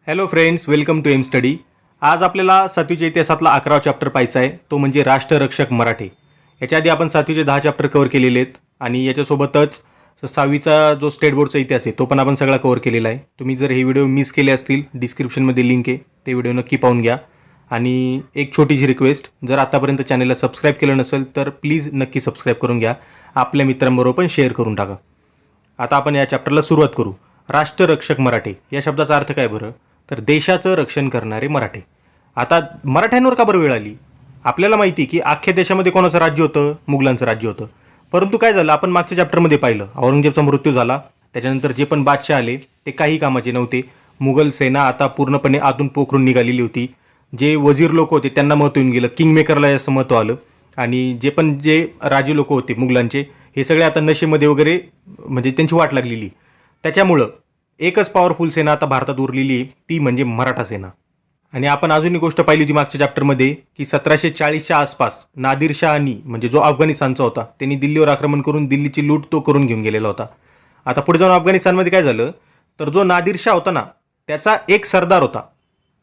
Hello friends, welcome to M Study. आज आपल्याला सातवीच्या इतिहासातला 11वा चॅप्टर पाहायचा आहे, तो म्हणजे राष्ट्ररक्षक मराठे. याच्या आधी आपण सातवीचे 10 चॅप्टर कव्हर केलेले आहेत आणि याच्यासोबतच सहावीचा जो स्टेट बोर्डचा इतिहास आहे तो पण आपण सगळा कव्हर केलेला आहे. तुम्ही जर हे व्हिडिओ मिस केले असतील, डिस्क्रिप्शनमध्ये लिंक आहे, ते व्हिडिओ नक्की पाहून घ्या. आणि एक छोटीशी रिक्वेस्ट, जर आतापर्यंत चॅनलला सबस्क्राईब केलं नसेल तर प्लीज नक्की सबस्क्राईब करून घ्या. आपल्या मित्रांबरोबर पण शेअर करून टाका. आता आपण या चॅप्टरला सुरुवात करू. राष्ट्ररक्षक मराठे या शब्दाचा अर्थ काय बरं? तर देशाचं रक्षण करणारे मराठे. आता मराठ्यांवर का बरं वेळ आली? आपल्याला माहिती की अख्ख्या देशामध्ये कोणाचं राज्य होतं? मुघलांचं राज्य होतं. परंतु काय झालं, आपण मागच्या चॅप्टरमध्ये पाहिलं, औरंगजेबचा मृत्यू झाला, त्याच्यानंतर जे पण बादशाह आले ते काही कामाचे नव्हते. मुघल सेना आता पूर्णपणे आतून पोखरून निघालेली होती. जे वजीर लोक होते त्यांना महत्त्व येऊन गेलं, किंग मेकरला असं महत्त्व आलं. आणि जे राजे लोक होते मुघलांचे, हे सगळे आता नशेमध्ये वगैरे म्हणजे त्यांची वाट लागलेली. त्याच्यामुळं एकच पॉवरफुल सेना आता भारतात उरलेली आहे, ती म्हणजे मराठा सेना. आणि आपण अजून एक गोष्ट पाहिली होती मागच्या चॅप्टरमध्ये की 1740च्या आसपास नादिर शहानी, म्हणजे जो अफगाणिस्तानचा होता, त्यांनी दिल्लीवर आक्रमण करून दिल्लीची लूट तो करून घेऊन गेलेला होता. आता पुढे जाऊन अफगाणिस्तानमध्ये काय झालं, तर जो नादिर शाह होता ना, त्याचा एक सरदार होता,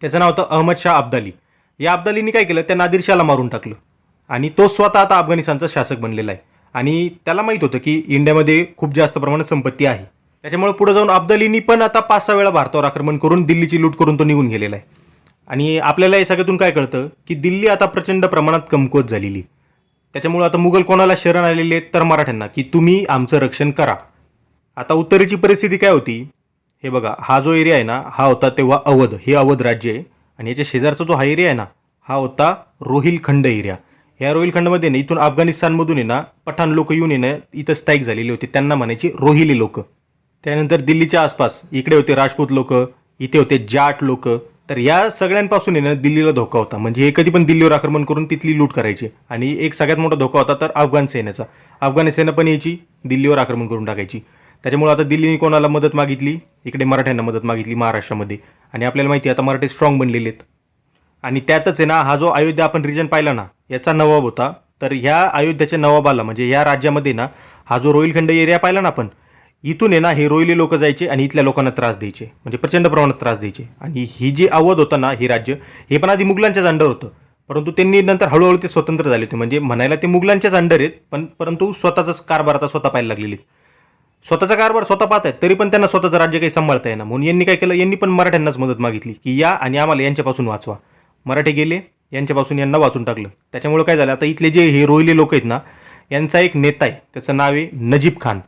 त्याचं नाव होतं अहमद शाह अब्दाली. या अब्दालीने काय केलं, त्या नादिर शाहला मारून टाकलं आणि तो स्वतः आता अफगाणिस्तानचा शासक बनलेला आहे. आणि त्याला माहीत होतं की इंडियामध्ये खूप जास्त प्रमाणात संपत्ती आहे. त्याच्यामुळे पुढे जाऊन अब्दालीनी पण आता 5-6 वेळा भारतावर आक्रमण करून दिल्लीची लूट करून तो निघून गेलेला आहे. आणि आपल्याला या सगळ्यातून काय कळतं की दिल्ली आता प्रचंड प्रमाणात कमकुवत झालेली. त्याच्यामुळे आता मुघल कोणाला शरण आलेले आहेत, तर मराठ्यांना, की तुम्ही आमचं रक्षण करा. आता उत्तरेची परिस्थिती काय होती हे बघा. हा जो एरिया आहे ना, हा होता तेव्हा अवध, हे अवध राज्य आहे. आणि याच्या शेजारचा जो हा एरिया आहे ना, हा होता रोहिलखंड एरिया. या रोहिलखंडमध्ये ना, इथून अफगाणिस्तानमधून आहे ना पठाण लोक येऊन आहे ना इथं स्थायिक झालेले होते, त्यांना म्हणायचे रोहिली लोक. त्यानंतर दिल्लीच्या आसपास इकडे होते राजपूत लोक, इथे होते जाट लोक. तर या सगळ्यांपासून आहे ना दिल्लीला धोका होता. म्हणजे हे कधी पण दिल्लीवर आक्रमण करून तिथली लूट करायची. आणि एक सगळ्यात मोठा धोका होता तर अफगाण सेनेचा. अफगाण सेना पण यायची, दिल्लीवर आक्रमण करून टाकायची. त्याच्यामुळे आता दिल्लीने कोणाला मदत मागितली? इकडे मराठ्यांना मदत मागितली महाराष्ट्रामध्ये. आणि आपल्याला माहिती आहे आता मराठी स्ट्रॉंग बनलेले आहेत. आणि त्यातच आहे ना, हा जो अयोध्या आपण रिजन पाहिला ना, याचा नवाब होता. तर ह्या अयोध्याच्या नवाबाला, म्हणजे या राज्यामध्ये ना, हा जो रोहिलखंड एरिया पाहिला ना आपण, इथून आहे ना हे रोहिली लोक जायचे आणि इथल्या लोकांना त्रास द्यायचे, म्हणजे प्रचंड प्रमाणात त्रास द्यायचे. आणि ही जी अवध होतं ना, हे राज्य, हे पण आधी मुघलांच्याच अंडर होतं. परंतु त्यांनी नंतर हळूहळू ते स्वतंत्र झाले होते. म्हणजे म्हणायला ते मुघलांच्याच अंडर आहेत, परंतु स्वतःचाच कारभार आता स्वतः पाहायला लागलेले आहेत. स्वतःचा कारभार स्वतः पाहत आहेत, तरी पण त्यांना स्वतःचं राज्य काही सांभाळता येणार. म्हणून यांनी काय केलं, यांनी पण मराठ्यांनाच मदत मागितली की या आणि आम्हाला यांच्यापासून वाचवा. मराठे गेले, यांच्यापासून यांना वाचून टाकलं. त्याच्यामुळे काय झालं, आता इथले जे हे रोहिले लोक आहेत ना, यांचा एक नेता आहे, त्याचं नाव आहे नजीब खान.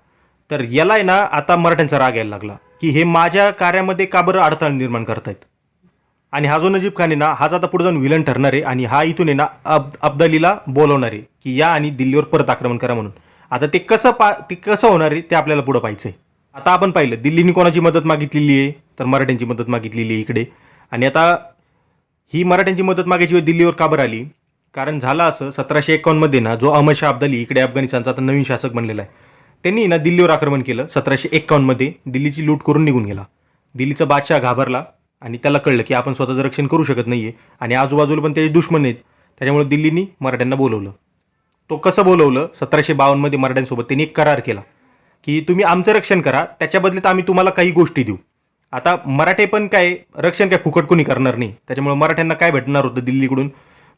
तर याला आहे ना आता मराठ्यांचा राग यायला लागला की हे माझ्या कार्यामध्ये का बरं अडथळा निर्माण करतायत. आणि हा जो नजीब खान आहे ना, हाच आता पुढे जाऊन विलन ठरणार आहे. आणि हा इथून आहे ना अब्दालीला बोलवणार आहे की या आणि दिल्लीवर परत आक्रमण करा म्हणून. आता ते कसं होणार आहे ते आपल्याला पुढं पाहायचं आहे. आता आपण पाहिलं दिल्लीने कोणाची मदत मागितलेली आहे, तर मराठ्यांची मदत मागितलेली आहे इकडे. आणि आता ही मराठ्यांची मदत मागायची वेळ दिल्लीवर का बरं आली? कारण झालं असं, 1751मध्ये ना जो अहमद शाह अब्दाली इकडे अफगाणिस्तानचा आता नवीन शासक बनलेला आहे, त्यांनी ना दिल्लीवर आक्रमण केलं. 1751मध्ये दिल्लीची लूट करून निघून गेला. दिल्लीचा बादशाह घाबरला आणि त्याला कळलं की आपण स्वतःचं रक्षण करू शकत नाही आहे आणि आजूबाजूला पण त्याचे दुश्मन आहेत. त्याच्यामुळे दिल्लीनी मराठ्यांना बोलवलं. तो कसं बोलवलं? 1752मध्ये मराठ्यांसोबत त्यांनी एक करार केला की तुम्ही आमचं रक्षण करा, त्याच्या बदल्यात आम्ही तुम्हाला काही गोष्टी देऊ. आता मराठे पण काय रक्षण काय फुकट कोणी करणार नाही. त्याच्यामुळे मराठ्यांना काय भेटणार होतं दिल्लीकडून?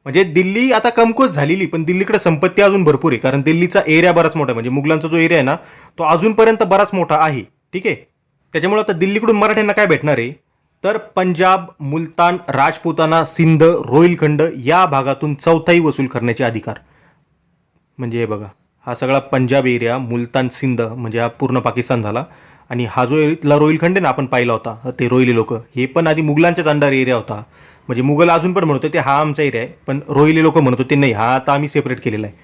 म्हणजे दिल्ली आता कमकुवत झालेली, पण दिल्लीकडे संपत्ती अजून भरपूर आहे. कारण दिल्लीचा एरिया बराच मोठा आहे, म्हणजे मुघलांचा जो एरिया आहे ना, तो अजूनपर्यंत बराच मोठा आहे. ठीक आहे. त्याच्यामुळे आता दिल्लीकडून मराठ्यांना काय भेटणार आहे, तर पंजाब, मुलतान, राजपुताना, सिंध, रोहिलखंड या भागातून चौथाई वसूल करण्याचे अधिकार. म्हणजे हे बघा, हा सगळा पंजाब एरिया, मुलतान, सिंध, म्हणजे हा पूर्ण पाकिस्तान झाला. आणि हा जो इथला रोहिलखंड आहे ना आपण पाहिला होता, ते रोहिली लोक, हे पण आधी मुघलांच्याच अंडर एरिया होता. म्हणजे मुघल अजून पण म्हणत होते हा आमचा एरिया आहे, पण रोहिली लोक म्हणत होते नाही, हा आता आम्ही सेपरेट केलेला आहे.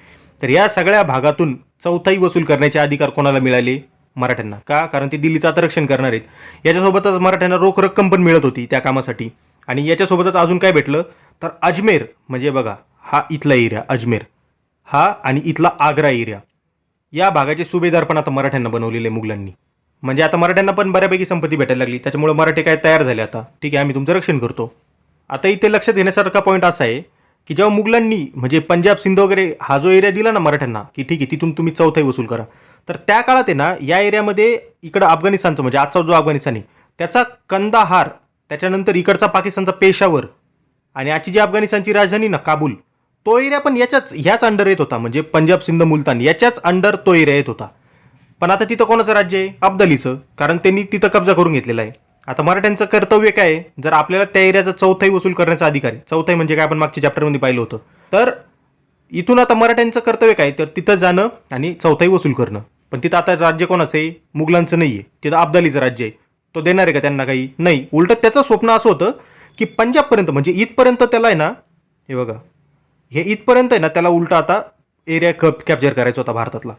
तर या सगळ्या भागातून चौथाई वसूल करण्याचे अधिकार कोणाला मिळाले? मराठ्यांना. का? कारण ते दिल्लीचं आता रक्षण करणार आहेत. याच्यासोबतच मराठ्यांना रोख रक्कम पण मिळत होती त्या कामासाठी. आणि याच्यासोबतच अजून काय भेटलं, तर अजमेर, म्हणजे बघा हा इथला एरिया अजमेर, हा आणि इथला आग्रा एरिया, या भागाचे सुभेदार पण आता मराठ्यांना बनवलेले मुघलांनी. म्हणजे आता मराठ्यांना पण बऱ्यापैकी संपत्ती भेटायला लागली. त्याच्यामुळे मराठे काय तयार झाले, आता ठीक आहे आम्ही तुमचं रक्षण करतो. आता इथे लक्षात घेण्यासारखा पॉईंट असा आहे की जेव्हा मुघलांनी म्हणजे पंजाब, सिंध वगैरे हा जो एरिया दिला ना मराठ्यांना की ठीक आहे तिथून तुम्ही चौथाई वसूल करा, तर त्या काळात आहे ना या एरियामध्ये इकडं अफगाणिस्तानचं, म्हणजे आजचा जो अफगाणिस्तान आहे, त्याचा कंदाहार त्याच्यानंतर इकडचा पाकिस्तानचा पेशावर आणि आजची जी अफगाणिस्तानची राजधानी ना काबूल, तो एरिया पण ह्याच अंडर येत होता. म्हणजे पंजाब, सिंध, मुलतान याच्याच अंडर तो एरिया येत होता. पण आता तिथं कोणाचं राज्य आहे? अब्दालीचं, कारण त्यांनी तिथं कब्जा करून घेतलेला आहे. आता मराठ्यांचं कर्तव्य काय आहे? जर आपल्याला त्या एरियाचा चौथाई वसूल करण्याचा अधिकार आहे, चौथाई म्हणजे काय आपण मागच्या चॅप्टरमध्ये पाहिलं होतं, तर इथून आता मराठ्यांचं कर्तव्य काय? तर तिथं जाणं आणि चौथाई वसूल करणं. पण तिथं आता राज्य कोणाचं आहे? मुघलांचं नाही आहे, तिथं अब्दालीचं राज्य आहे. तो देणार आहे का त्यांना काही? नाही. उलट त्याचं स्वप्न असं होतं की पंजाबपर्यंत, म्हणजे इथपर्यंत त्याला आहे ना, हे बघा, हे इथपर्यंत आहे ना, त्याला उलट आता एरिया कॅप्चर करायचा होता भारतातला.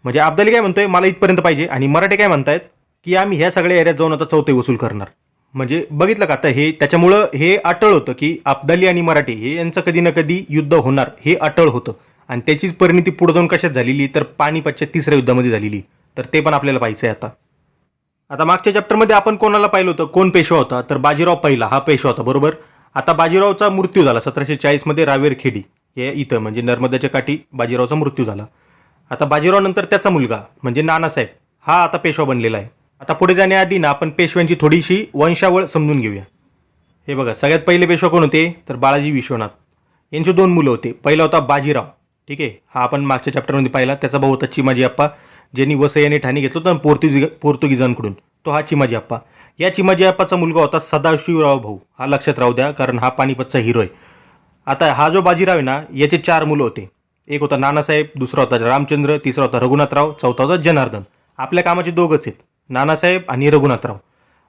म्हणजे अब्दाली काय म्हणतोय, मला इथपर्यंत पाहिजे, आणि मराठे काय म्हणतायत की आम्ही ह्या सगळ्या एरियात जाऊन आता चौथाई वसूल करणार. म्हणजे बघितलं का आता हे, त्याच्यामुळं हे अटळ होतं की अब्दाली आणि मराठे हे यांचं कधी ना कधी युद्ध होणार, हे अटळ होतं. आणि त्याचीच परिणिती पुढे जाऊन कशात झालेली? तर पानिपतच्या 3ऱ्या युद्धामध्ये झालेली. तर ते पण आपल्याला पाहायचं आहे. आता मागच्या चॅप्टरमध्ये आपण कोणाला पाहिलं होतं, कोण पेशवा होता? तर बाजीराव पहिला हा पेशवा होता, बरोबर. आता बाजीरावचा मृत्यू झाला 1740मध्ये रावेरखेडी हे इथं, म्हणजे नर्मदाच्या काठी बाजीरावचा मृत्यू झाला. आता बाजीराव नंतर त्याचा मुलगा म्हणजे नानासाहेब हा आता पेशवा बनलेला आहे. आता पुढे जाण्याआधी ना आपण पेशव्यांची थोडीशी वंशावळ समजून घेऊया. हे बघा, सगळ्यात पहिले पेशवा कोण होते? तर बाळाजी विश्वनाथ. यांचे 2 मुलं होते. पहिला होता बाजीराव, ठीक आहे, हा आपण मागच्या चॅप्टरमध्ये पाहिला. त्याचा भाऊ होता चिमाजी अप्पा, ज्यांनी वसई आणि ठाणे घेतलं होतं पोर्तुगीजांकडून, तो हा चिमाजी अप्पा. या चिमाजी अप्पाचा मुलगा होता सदाशिवराव भाऊ. हा लक्षात राहू द्या, कारण हा पानिपतचा हिरो आहे. आता हा जो बाजीराव आहे ना, याचे 4 मुलं होते. एक होता नानासाहेब, दुसरा होता रामचंद्र, तिसरा होता रघुनाथराव, चौथा होता जनार्दन. आपल्या कामाचे 2च आहेत, नानासाहेब आणि रघुनाथराव.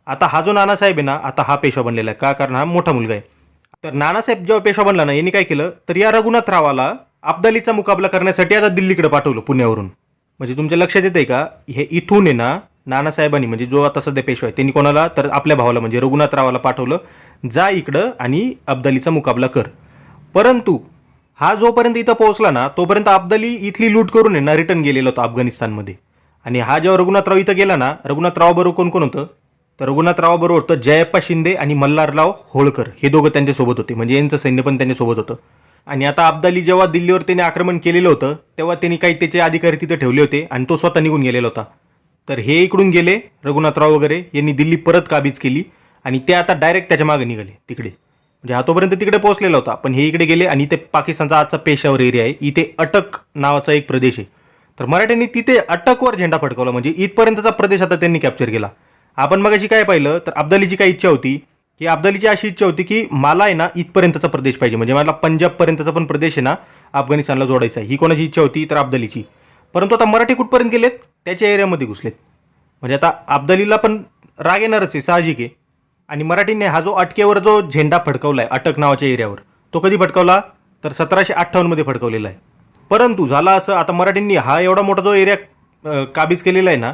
आता हा जो नानासाहेब आहे ना, आता हा पेशवा बनलेला आहे. का? कारण हा मोठा मुलगा आहे. तर नानासाहेब जेव्हा पेशवा बनला ना, यांनी काय केलं, तर या रघुनाथरावाला अब्दालीचा मुकाबला करण्यासाठी आता दिल्लीकडे पाठवलं पुण्यावरून. म्हणजे तुमच्या लक्षात येते का, हे इथून आहे ना, नानासाहेबांनी म्हणजे जो आता सध्या पेशवा आहे त्यांनी कोणाला, तर आपल्या भावाला म्हणजे रघुनाथरावाला पाठवलं, जा इकडं आणि अब्दालीचा मुकाबला कर. परंतु हा जोपर्यंत इथं पोहोचला ना, तोपर्यंत अब्दाली इथली लूट करून आहे ना रिटर्न गेलेला होता अफगाणिस्तानमध्ये. आणि हा जेव्हा रघुनाथराव इथं गेला ना, रघुनाथरावाबरोबर कोण कोण होतं? तर रघुनाथरावाबरोबर होतं जयप्पा शिंदे आणि मल्हारराव होळकर, हे दोघं त्यांच्यासोबत होते. म्हणजे यांचं सैन्य पण त्यांच्यासोबत होतं. आणि आता अब्दाली जेव्हा दिल्लीवर त्याने आक्रमण केलेलं होतं, तेव्हा त्यांनी काही त्याचे अधिकारी तिथं ठेवले होते आणि तो स्वतः निघून गेलेला होता. तर हे इकडून गेले रघुनाथराव वगैरे, यांनी दिल्ली परत काबीज केली आणि ते आता डायरेक्ट त्याच्या मागे निघाले तिकडे. म्हणजे हा तोपर्यंत तिकडे पोहोचलेला होता, पण हे इकडे गेले आणि ते पाकिस्तानचा आजचा पेशावर एरिया आहे, इथे अटक नावाचा एक प्रदेश आहे. तर मराठ्यांनी तिथे अटकवर झेंडा फडकवला, म्हणजे इथपर्यंतचा प्रदेश आता त्यांनी कॅप्चर केला. आपण मगाशी काय पाहिलं, तर अब्दालीची काय इच्छा होती की अब्दालीची अशी इच्छा होती की मला आहे ना इथपर्यंतचा प्रदेश पाहिजे, म्हणजे मला पंजाबपर्यंतचा पण प्रदेश आहे ना अफगाणिस्तानला जोडायचा आहे. ही कोणाची इच्छा होती? तर अब्दालीची. परंतु आता मराठी कुठपर्यंत गेलेत? त्याच्या एरियामध्ये घुसलेत. म्हणजे आता अब्दालीला पण राग येणारच आहे, साहजिक आहे. आणि मराठीने हा जो अटकेवर जो झेंडा फडकवला आहे अटक नावाच्या एरियावर, तो कधी फडकवला? तर 1758मध्ये फडकवलेला आहे. परंतु झाला असं, आता मराठींनी हा एवढा मोठा जो एरिया काबीज केलेला आहे ना,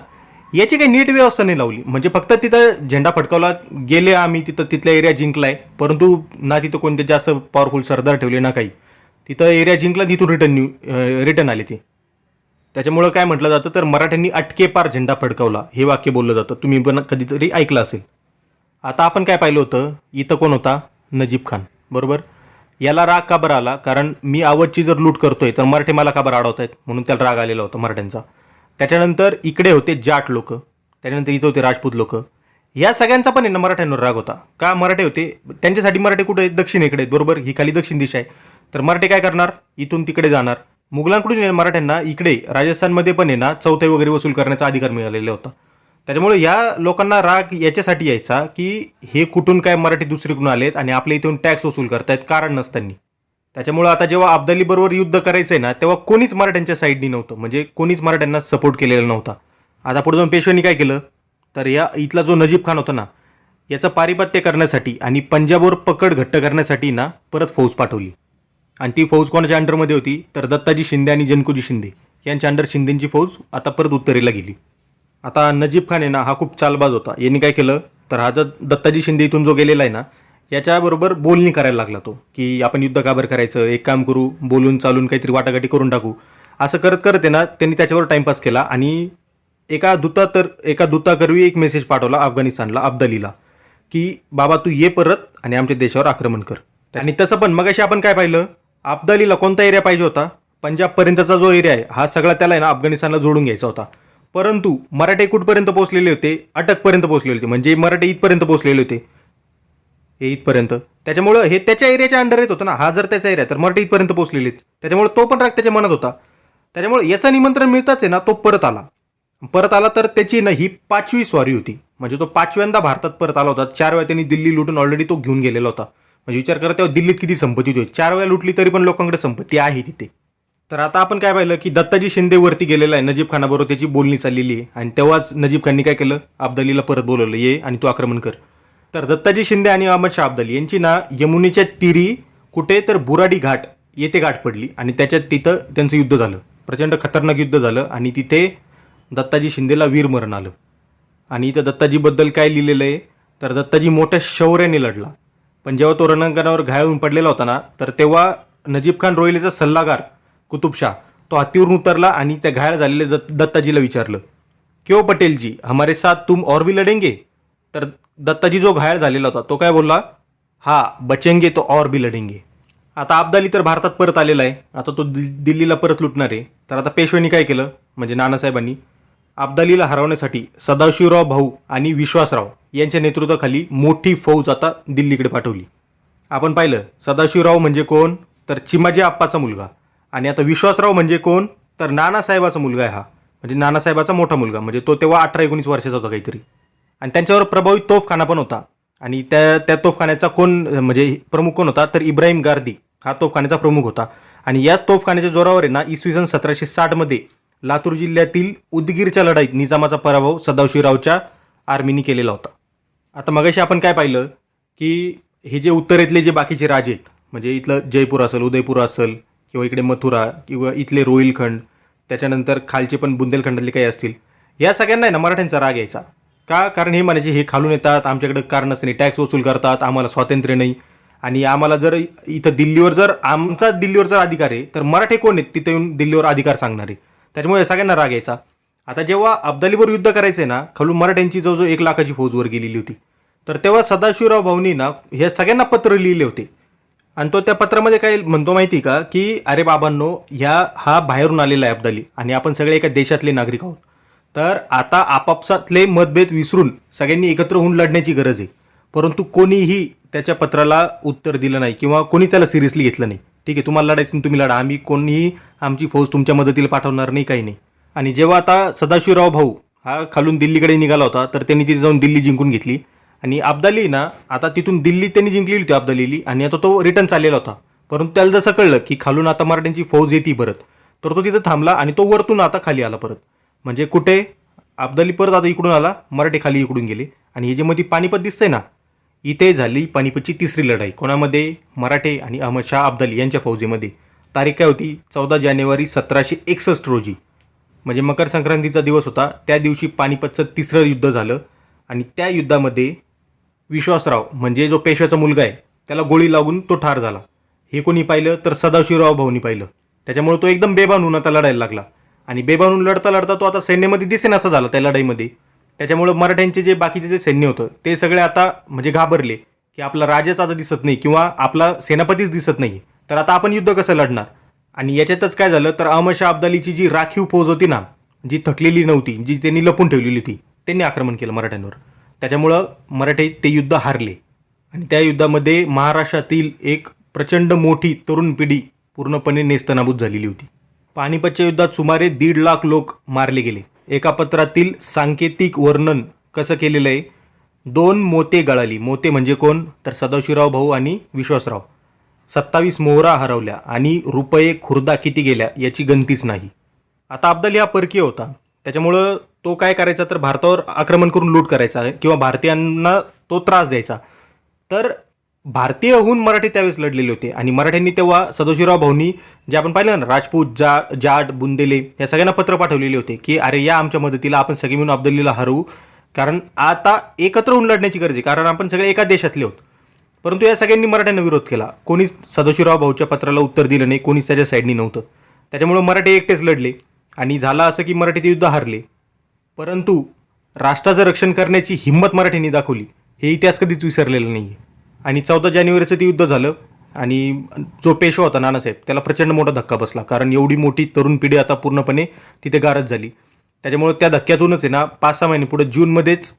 याची काही नीट व्यवस्था नाही लावली. म्हणजे फक्त तिथं झेंडा फडकवला, गेले आम्ही तिथं, तिथला एरिया जिंकलाय, परंतु ना तिथं कोणते जास्त पॉवरफुल सरदार ठेवले ना काही. तिथं एरिया जिंकला, तिथून रिटर्न आले ते. त्याच्यामुळं काय म्हटलं जातं, तर मराठ्यांनी अटकेपार झेंडा फडकवला, हे वाक्य बोललं जातं. तुम्ही पण कधीतरी ऐकलं असेल. आता आपण काय पाहिलं होतं, इथं कोण होता? नजीब खान, बरोबर. याला राग का बरं आला? कारण मी अवधची जर लूट करतोय तर मराठे मला का बरं अडवत आहेत, म्हणून त्याला राग आलेला होता मराठ्यांचा. त्याच्यानंतर इकडे होते जाट लोक, त्याच्यानंतर इथं होते राजपूत लोक. या सगळ्यांचा पण आहे ना मराठ्यांवर राग होता. का? मराठे होते, त्यांच्यासाठी मराठे कुठे आहेत? दक्षिणेकडे आहेत, बरोबर. ही खाली दक्षिण दिशा आहे. तर मराठे काय करणार? इथून तिकडे जाणार. मुघलांकडून मराठ्यांना इकडे राजस्थानमध्ये पण आहे ना चौथाई वगैरे वसूल करण्याचा अधिकार मिळालेला होता. त्याच्यामुळे या लोकांना राग याच्यासाठी यायचा की हे कुठून काय मराठी दुसरीकडून आलेत आणि आपल्या इथून टॅक्स वसूल करतायत कारण नसताना. त्याच्यामुळे आता जेव्हा अब्दालीबरोबर युद्ध करायचं आहे ना, तेव्हा कोणीच मराठ्यांच्या साईडनी नव्हतं, म्हणजे कोणीच मराठ्यांना सपोर्ट केलेला नव्हता. आता पुढे जाऊन पेशव्यांनी काय केलं, तर या इथला जो नजीब खान होता ना, याचं पारिपत्य करण्यासाठी आणि पंजाबवर पकड घट्ट करण्यासाठी ना परत फौज पाठवली. आणि ती फौज कोणाच्या अंडरमध्ये होती? तर दत्ताजी शिंदे आणि जनकुजी शिंदे यांच्या अंडर शिंदेची फौज आता परत उत्तरेला गेली. आता नजीब खान आहे ना, हा खूप चालबाज होता. यांनी काय केलं, तर हा जो दत्ताजी शिंदे इथून जो गेलेला आहे ना, याच्याबरोबर बोलणी करायला लागला तो, की आपण युद्ध का बरं करायचं, एक काम करू, बोलून चालून काहीतरी वाटाघाटी करून टाकू. असं करत करत आहे ना त्यांनी त्याच्यावर टाइमपास केला आणि एका दूताकरवी एक मेसेज पाठवला अफगाणिस्तानला, अब्दालीला, की बाबा तू ये परत आणि आमच्या देशावर आक्रमण कर. आणि तसं पण मगाशी आपण काय पाहिलं, अब्दालीला कोणता एरिया पाहिजे होता? पंजाबपर्यंतचा जो एरिया आहे हा सगळा त्याला आहे ना अफगाणिस्तानला जोडून घ्यायचा होता. परंतु मराठे कुठपर्यंत पोहोचलेले होते? अटकपर्यंत पोहोचलेले होते, म्हणजे मराठे इथपर्यंत पोहोचलेले होते. हे इथपर्यंत. त्याच्यामुळं हे त्याच्या एरियाच्या अंडर येत होतं ना, हा जर त्याचा एरिया तर मराठी इथपर्यंत पोहोचलेली आहेत. त्याच्यामुळे तो पण राग त्याच्या मनात होता. त्याच्यामुळे याचं निमंत्रण मिळताच आहे ना, तो परत आला. परत आला तर त्याची ना ही 5वी स्वारी होती. म्हणजे तो 5व्यांदा भारतात परत आला होता. 4 वेळा त्यांनी दिल्ली लुटून ऑलरेडी तो घेऊन गेलेला होता. म्हणजे विचार करा तेव्हा दिल्लीत किती संपत्ती होती. 4 वेळा लुटली तरी पण लोकांकडे संपत्ती आहे तिथे. तर आता आपण काय पाहिलं की दत्ताजी शिंदे वरती गेलेला आहे, नजीब खानाबरोबर त्याची बोलणी चाललेली आहे. आणि तेव्हाच नजीब खाननी काय केलं, अब्दालीला परत बोलवलं, ये आणि तू आक्रमण कर. तर दत्ताजी शिंदे आणि अहमद शाह अब्दाली यांची ना यमुनेच्या तीरी कुठे तर बुराडी घाट येथे गाठ पडली आणि त्याच्यात तिथं त्यांचं युद्ध झालं. प्रचंड खतरनाक युद्ध झालं आणि तिथे दत्ताजी शिंदेला वीरमरण आलं. आणि इथं दत्ताजीबद्दल काय लिहिलेलं आहे, तर दत्ताजी मोठ्या शौर्याने लढला. पण जेव्हा तो रणांगणावर घायल होऊन पडलेला होता ना, तर तेव्हा नजीब खान रोहिलेचा सल्लागार कुतुबशाह तो हत्तीवरून उतरला आणि त्या घायल झालेल्या दत्ताजीला विचारलं, क्यों पटेलजी हमारे साथ तुम और भी लढेंगे. तर दत्ताजी जो घायल झालेला होता तो काय बोलला, हा बचेंगे तो और भी लढेंगे. आता अब्दाली तर भारतात परत आलेला आहे. आता तो दिल्लीला परत लुटणार आहे. तर आता पेशव्यांनी काय केलं, म्हणजे नानासाहेबांनी अब्दालीला हरवण्यासाठी सदाशिवराव भाऊ आणि विश्वासराव यांच्या नेतृत्वाखाली मोठी फौज आता दिल्लीकडे पाठवली. आपण पाहिलं सदाशिवराव म्हणजे कोण, तर चिमाजी आप्पाचा मुलगा. आणि आता विश्वासराव म्हणजे कोण, तर नानासाहेबाचा मुलगा आहे हा, म्हणजे नानासाहेबाचा मोठा मुलगा. म्हणजे तो तेव्हा 18-19 वर्षाचा होता काहीतरी. आणि त्यांच्यावर प्रभावी तोफखाना पण होता. आणि त्या तोफखान्याचा कोण म्हणजे प्रमुख कोण होता, तर इब्राहिम गार्दी हा तोफखान्याचा प्रमुख होता. आणि याच तोफखान्याच्या जोरावर आहे ना इसवी सन 1760 लातूर जिल्ह्यातील उदगीरच्या लढाईत निजामाचा पराभव सदाशिवरावच्या आर्मीनी केलेला होता. आता मगाशी आपण काय पाहिलं की हे जे उत्तरेतले जे बाकीचे राजे आहेत, म्हणजे इथलं जयपूर असेल, उदयपूर असेल, किंवा इकडे मथुरा किंवा इथले रोहिलखंड, त्याच्यानंतर खालचे पण बुंदेलखंडातले काही असतील, या सगळ्यांना आहे ना मराठ्यांचा राग यायचा. का, कारण हे म्हणायचे हे खालून येतात, आमच्याकडे कारणच नाही, टॅक्स वसूल करतात, आम्हाला स्वातंत्र्य नाही. आणि आम्हाला जर इथं दिल्लीवर जर अधिकार आहे तर मराठे कोण आहेत तिथे येऊन दिल्लीवर अधिकार सांगणारे. त्याच्यामुळे सगळ्यांना राग यायचा. आता जेव्हा अब्दालीवर युद्ध करायचं आहे ना, खालून मराठ्यांची जवळजवळ 1 लाखाची फौज वर गेलेली होती. तर तेव्हा सदाशिवराव भाऊनी ना हे सगळ्यांना पत्र लिहिले होते. आणि तो त्या पत्रामध्ये काय म्हणतो माहिती का, की अरे बाबांनो, हा बाहेरून आलेला आहे अब्दाली आणि आपण सगळे एका देशातले नागरिक आहोत. तर आता आपापसातले मतभेद विसरून सगळ्यांनी एकत्र होऊन लढण्याची गरज आहे. परंतु कोणीही त्याच्या पत्राला उत्तर दिलं नाही किंवा कोणी त्याला सिरियसली घेतलं नाही. ठीक आहे, तुम्हाला लढायचं तुम्ही लढा, आम्ही कोणीही आमची फौज तुमच्या मदतीला पाठवणार नाही, काही नाही. आणि जेव्हा आता सदाशिवराव भाऊ हा खालून दिल्लीकडे निघाला होता तर त्यांनी तिथे जाऊन दिल्ली जिंकून घेतली. आणि अब्दाली ना आता तिथून दिल्ली त्यांनी जिंकलेली होती अब्दालीली, आणि आता तो रिटर्न चाललेला होता. परंतु त्याला जसं कळलं की खालून आता मराठ्यांची फौज येते परत, तर तो तिथं थांबला आणि तो वरतून आता खाली आला परत. म्हणजे कुठे अब्दाली परत आता इकडून आला, मराठे खाली इकडून गेले. आणि हे जे मध्ये पानिपत दिसतंय ना, इथे झाली पानिपतची 3री लढाई. कोणामध्ये, मराठे आणि अहमद शाह अब्दाली यांच्या फौजेमध्ये. तारीख काय होती, 14 जानेवारी 1761 रोजी, म्हणजे मकर संक्रांतीचा दिवस होता. त्या दिवशी पानिपतचं 3रं युद्ध झालं. आणि त्या युद्धामध्ये विश्वासराव म्हणजे जो पेशव्याचा मुलगा आहे त्याला गोळी लागून तो ठार झाला. हे कोणी पाहिलं, तर सदाशिवराव भाऊनी पाहिलं. त्याच्यामुळे तो एकदम बेभान होऊन आता लढायला लागला. आणि बेभान होऊन लढता लढता तो आता सैन्यामध्ये दिसेनासा झाला त्या लढाईमध्ये. त्याच्यामुळं मराठ्यांचे जे बाकीचे जे सैन्य होतं ते सगळे आता म्हणजे घाबरले की आपला राजाच आता दिसत नाही किंवा आपला सेनापतीच दिसत नाही, तर आता आपण युद्ध कसं लढणार. आणि याच्यातच काय झालं, तर अहमद शाह अब्दालीची जी राखीव फौज होती ना, जी थकलेली नव्हती, जी त्यांनी लपून ठेवलेली होती, त्यांनी आक्रमण केलं मराठ्यांवर. त्याच्यामुळं मराठे ते युद्ध हारले. आणि त्या युद्धामध्ये महाराष्ट्रातील एक प्रचंड मोठी तरुण पिढी पूर्णपणे नेस्तनाबूत झालेली होती. पानिपतच्या युद्धात सुमारे 1.5 लाख लोक मारले गेले. एका पत्रातील सांकेतिक वर्णन कसं केलेलं आहे, 2 मोते गळाली. मोते म्हणजे कोण, तर सदाशिवराव भाऊ आणि विश्वासराव. 27 मोहरा हरवल्या आणि रुपये खुर्दा किती गेल्या याची गणतीच नाही. आता अब्दाली हा परकीय होता, त्याच्यामुळं तो काय करायचा, तर भारतावर आक्रमण करून लूट करायचा किंवा भारतीयांना तो त्रास द्यायचा. तर भारतीय होऊन मराठी त्यावेळेस लढलेले होते. आणि मराठ्यांनी तेव्हा सदाशिवराव भाऊनी जे आपण पाहिलं ना, राजपूत, जाट, बुंदेले या सगळ्यांना पत्र पाठवलेले होते की अरे या आमच्या मदतीला, आपण सगळे मिळून अब्दालीला हरवू, कारण आता एकत्र होऊन लढण्याची गरज आहे, कारण आपण सगळे एका देशातले आहोत. परंतु या सगळ्यांनी मराठ्यांना विरोध केला. कोणीच सदाशिवराव भाऊच्या पत्राला उत्तर दिलं नाही, कोणीच त्याच्या साईडनी नव्हतं. त्याच्यामुळं मराठे एकटेच लढले आणि झालं असं की मराठी ते युद्ध हारले. परंतु राष्ट्राचं रक्षण करण्याची हिंमत मराठ्यांनी दाखवली, हे इतिहास कधीच विसरलेला नाही आहे. आणि 14 जानेवारीचं ते युद्ध झालं आणि जो पेशवा होता नानासाहेब त्याला प्रचंड मोठा धक्का बसला, कारण एवढी मोठी तरुण पिढी आता पूर्णपणे तिथे गारज झाली. त्याच्यामुळे त्या धक्क्यातूनच आहे ना 5-6 महिने पुढे जूनमध्येच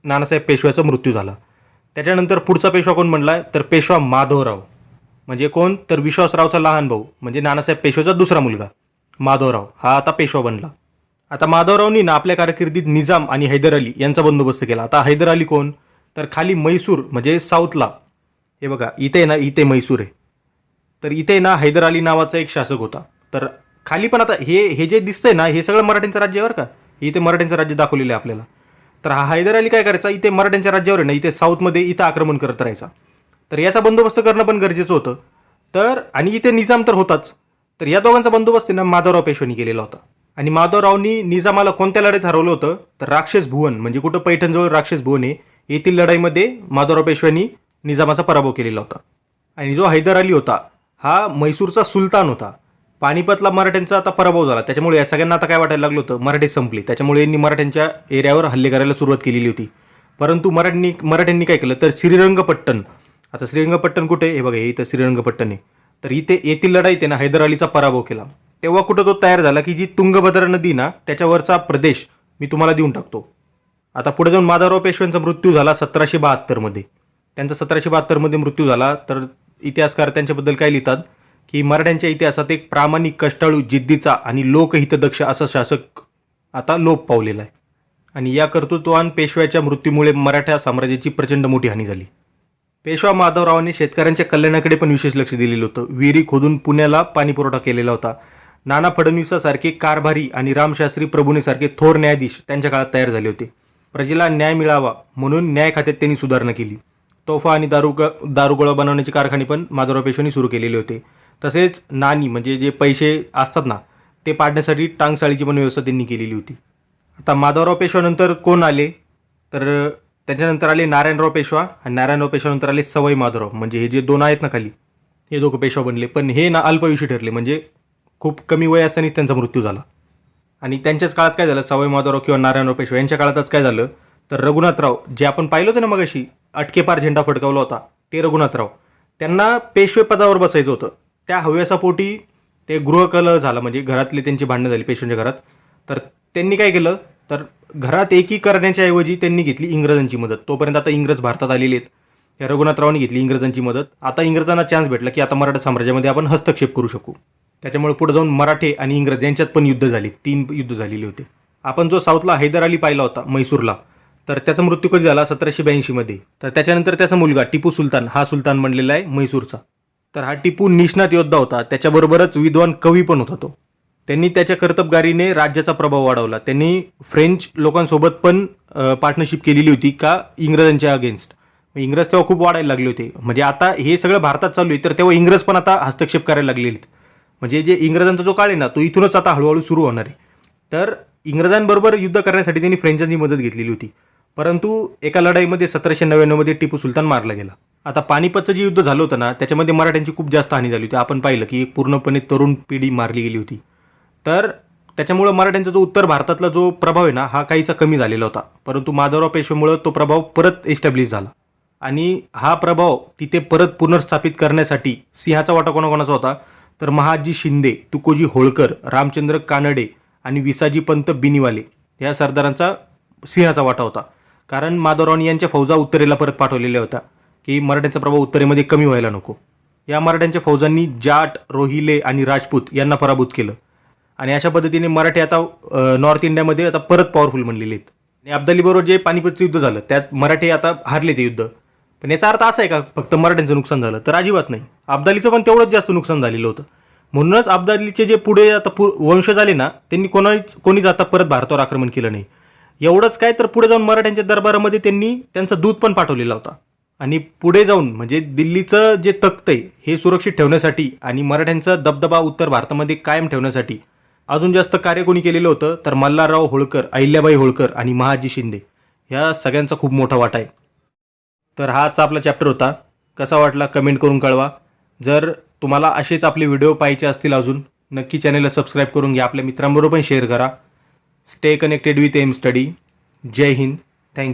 नानासाहेब पेशव्याचा मृत्यू झाला. त्याच्यानंतर पुढचा पेशवा कोण बनला तर पेशवा माधवराव. म्हणजे कोण तर विश्वासरावचा लहान भाऊ म्हणजे नानासाहेब पेशवेचा दुसरा मुलगा माधवराव हा आता पेशवा बनला. आता माधवरावनी ना आपल्या कारकिर्दीत निजाम आणि हैदर अली यांचा बंदोबस्त केला. आता हैदर अली कोण तर खाली म्हैसूर म्हणजे साऊथला, हे बघा इथे ना, इथे म्हैसूर आहे, तर इथे ना हैदर अली नावाचा एक शासक होता. तर खाली पण आता हे जे दिसतंय ना हे सगळं मराठ्यांचं राज्य आहे बरं का, इथे मराठ्यांचं राज्य दाखवलेलं आहे आपल्याला. तर हा हैदर अली काय करायचा, इथे मराठ्यांच्या राज्यावर आहे ना, इथे साऊथमध्ये इथं आक्रमण करत राहायचा. तर याचा बंदोबस्त करणं पण गरजेचं होतं. तर आणि इथे निजाम तर होताच, तर या दोघांचा बंदोबस्त ना माधवराव पेशव्यांनी केलेला होता. आणि माधवरावनी निजामाला कोणत्या लढाईत हरवलं होतं तर राक्षस भुवन म्हणजे कुठं पैठणजवळ राक्षस भुवन आहे, येथील लढाईमध्ये माधवराव पेशव्यांनी निजामाचा पराभव केलेला होता. आणि जो हैदर अली होता हा म्हैसूरचा सुलतान होता. पानिपतला मराठ्यांचा आता पराभव झाला, त्याच्यामुळे या सगळ्यांना आता काय वाटायला लागलं होतं मराठी संपली, त्याच्यामुळे यांनी मराठ्यांच्या एरियावर हल्ले करायला सुरुवात केलेली होती. परंतु मराठ्यांनी काय केलं तर श्रीरंगपट्टण, आता श्रीरंगपट्टण कुठे हे बघा, हे इथं श्रीरंगपट्टण आहे, तर इथे येथील लढाईत ना हैदर अलीचा पराभव केला. तेव्हा कुठं तो तयार झाला की जी तुंगभद्रा नदी ना त्याच्यावरचा प्रदेश मी तुम्हाला देऊन टाकतो. आता पुढे जाऊन माधवराव पेशव्यांचा मृत्यू झाला 1772मध्ये. त्यांचा 1772मध्ये मृत्यू झाला. तर इतिहासकार त्यांच्याबद्दल काय लिहितात की मराठ्यांच्या इतिहासात एक प्रामाणिक, कष्टाळू, जिद्दीचा आणि लोकहितदक्ष असा शासक आता लोप पावलेला आहे. आणि या कर्तृत्वान पेशव्याच्या मृत्यूमुळे मराठा साम्राज्याची प्रचंड मोठी हानी झाली. पेशवा माधवरावांनी शेतकऱ्यांच्या कल्याणाकडे पण विशेष लक्ष दिलेलं होतं. विहिरी खोदून पुण्याला पाणी पुरवठा केलेला होता. नाना फडणवीसासारखे कारभारी आणि रामशास्त्री प्रभूनेसारखे थोर न्यायाधीश त्यांच्या काळात तयार झाले होते. प्रजेला न्याय मिळावा म्हणून न्याय खात्यात त्यांनी सुधारणा केली. तोफा आणि दारुगोळा बनवण्याचे कारखाने पण माधवराव पेशव्यांनी सुरू केलेले होते. तसेच नाणी म्हणजे जे पैसे असतात ना ते पाडण्यासाठी टांगसाळीची पण व्यवस्था त्यांनी केलेली होती. आता माधवराव पेशव्यानंतर कोण आले तर त्याच्यानंतर आले नारायणराव पेशवा, आणि नारायणराव पेशव्यानंतर आले सवाई माधवराव. म्हणजे हे जे दोन आहेत ना खाली, हे दोघं पेशवा बनले, पण हे ना अल्पयुषी ठरले, म्हणजे खूप कमी वय असतानाच त्यांचा मृत्यू झाला. आणि त्यांच्याच काळात काय झालं, सवाई माधवराव किंवा नारायणराव पेशवा यांच्या काळातच काय झालं तर रघुनाथराव, जे आपण पाहिलं होतं ना मगाशी अटकेपार झेंडा फडकावला होता, ते रघुनाथराव, त्यांना पेशवे पदावर बसायचं होतं. त्या हव्यासापोटी ते गृहकलह झाला, म्हणजे घरातली त्यांची भांडणं झाली पेशव्यांच्या घरात. तर त्यांनी काय केलं तर घरात एकी करण्याच्या ऐवजी त्यांनी घेतली इंग्रजांची मदत. तोपर्यंत आता इंग्रज भारतात आलेले आहेत, या रघुनाथरावांनी घेतली इंग्रजांची मदत. आता इंग्रजांना चान्स भेटला की आता मराठा साम्राज्यामध्ये आपण हस्तक्षेप करू शकू. त्याच्यामुळे पुढे जाऊन मराठे आणि इंग्रज यांच्यात पण युद्ध झाली, 3 युद्ध झालेले होते. आपण जो साऊथला हैदर अली पाहिला होता म्हैसूरला, तर त्याचा मृत्यू कधी झाला 1782मध्ये. तर त्याच्यानंतर त्याचा मुलगा टिपू सुलतान हा सुलतान बनलेला आहे म्हैसूरचा. तर हा टिपू निष्णात योद्धा होता, त्याच्याबरोबरच विद्वान कवी पण होता तो. त्यांनी त्याच्या कर्तबगारीने राज्याचा प्रभाव वाढवला. त्यांनी फ्रेंच लोकांसोबत पण पार्टनरशिप केलेली होती का इंग्रजांच्या अगेन्स्ट. इंग्रज तेव्हा खूप वाढायला लागले होते, म्हणजे आता हे सगळं भारतात चालू आहे तर तेव्हा इंग्रज पण आता हस्तक्षेप करायला लागलेले आहेत. म्हणजे जे इंग्रजांचा जो काळ आहे ना तो इथूनच आता हळूहळू सुरू होणार आहे. तर इंग्रजांबरोबर युद्ध करण्यासाठी त्यांनी फ्रेंचांची मदत घेतलेली होती. परंतु एका लढाईमध्ये 1799मध्ये टिपू सुलतान मारला गेला. आता पानिपतचं जे युद्ध झालं होतं ना त्याच्यामध्ये मराठ्यांची खूप जास्त हानी झाली होती. आपण पाहिलं की पूर्णपणे तरुण पिढी मारली गेली होती. तर त्याच्यामुळं मराठ्यांचा जो उत्तर भारतातला जो प्रभाव आहे ना हा काहीसा कमी झालेला होता. परंतु माधवराव पेशव्यामुळं तो प्रभाव परत एस्टॅब्लिश झाला. आणि हा प्रभाव तिथे परत पुनर्स्थापित करण्यासाठी सिंहाचा वाटा कोणाकोणाचा होता तर महाजी शिंदे, तुकोजी होळकर, रामचंद्र कानडे आणि विसाजी पंत बिनीवाले या सरदारांचा सिंहाचा वाटा होता. कारण माधवरावांनी यांच्या फौजा उत्तरेला परत पाठवलेल्या होत्या की मराठ्यांचा प्रभाव उत्तरेमध्ये कमी व्हायला नको. या मराठ्यांच्या फौजांनी जाट, रोहिले आणि राजपूत यांना पराभूत केलं. आणि अशा पद्धतीने मराठी आता नॉर्थ इंडियामध्ये आता परत पॉवरफुल बनलेले आहेत. आणि अब्दालीबरोबर जे पानिपतचं युद्ध झालं त्यात मराठी आता हारले ते युद्ध. पण याचा अर्थ असा आहे का फक्त मराठ्यांचं नुकसान झालं तर अजिबात नाही. अब्दालीचं पण तेवढंच जास्त नुकसान झालेलं होतं. म्हणूनच अब्दालीचे जे पुढे आता वंशज आले ना त्यांनी कोणीच आता परत भारतावर आक्रमण केलं नाही. एवढंच काय तर पुढे जाऊन मराठ्यांच्या दरबारामध्ये त्यांनी त्यांचा दूत पण पाठवलेला होता. आणि पुढे जाऊन म्हणजे दिल्लीचं जे तख्त आहे हे सुरक्षित ठेवण्यासाठी आणि मराठ्यांचा दबदबा उत्तर भारतामध्ये कायम ठेवण्यासाठी अजून जास्त कार्य कोणी केलेलं होतं तर मल्हारराव होळकर, अहिल्याबाई होळकर आणि महाजी शिंदे ह्या सगळ्यांचा खूप मोठा वाटा आहे. तर हाच आपला चॅप्टर होता. कसा वाटला कमेंट करून कळवा. जर तुम्हाला असेच आपले व्हिडिओ पाहायचे असतील अजून नक्की चॅनलला सबस्क्राईब करून घ्या. आपल्या मित्रांबरोबर पण शेअर करा. Stay connected with M Study. जय हिंद.